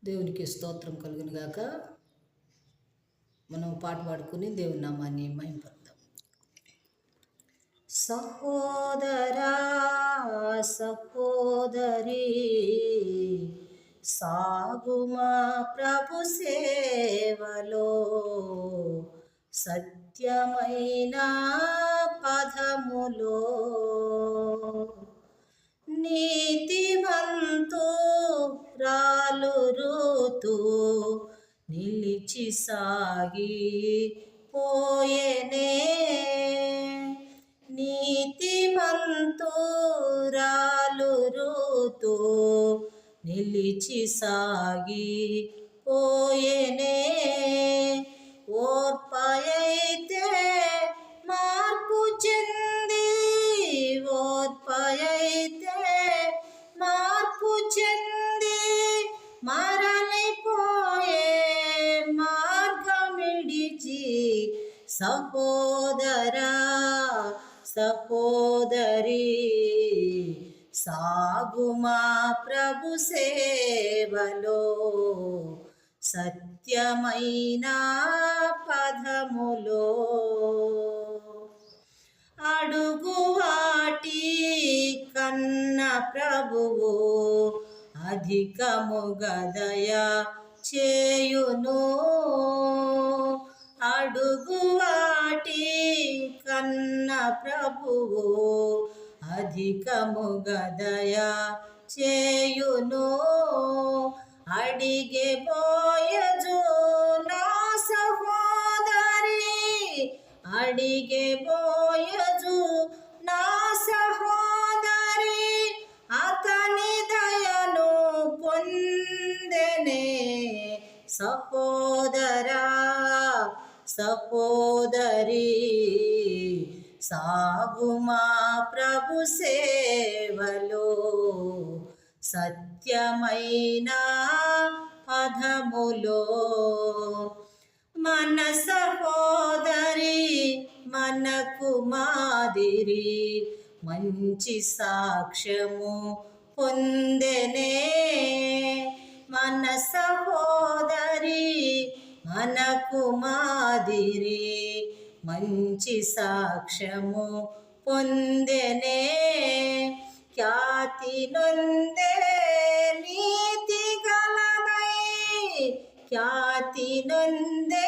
దేవునికి స్తోత్రం కలుగును గాక. మనం పాట పాడుకుని దేవుని నామాన్ని మహింపడదాం. సహోదరా సహోదరి సాగుమా ప్రభు సేవలో, సత్యమైన పదములో నీతిమంతురాలు రూతు నిలిచి సాగి పోయెనే. నీతిమంతురాలు రూతు నిలిచి సాగి పోయెనే. ఓర్పయైతే మార్పు చెంది, ఓర్పయైతే మార్పు చెంది మరలిపోయే మార్గమిడిచి, సహోదరా సహోదరి సాగుమా ప్రభు సేవలో, సత్యమైన పదములో అడుగు వాటి కన్న ప్రభువు అధికముగా దయ చేయును. అడుగు వాటి కన్న ప్రభువు అధికముగా దయ చేయును. అడిగే బోయజు నా సహోదరి, అడిగే బోయజు నా సహోదరి అతని దయను పొందెనే. సహోదరా సహోదరి సాగుమా ప్రభు సేవలో, సత్యమైన పదములో. మన సహోదరి మనకు మాదిరి మంచి సాక్ష్యము పొందెనే. మన సహోదరి మనకు మాదిరి మంచి సాక్ష్యము పొందెనే. ఖ్యాతి నొందే నీతి గలదై, ఖ్యాతి నొందే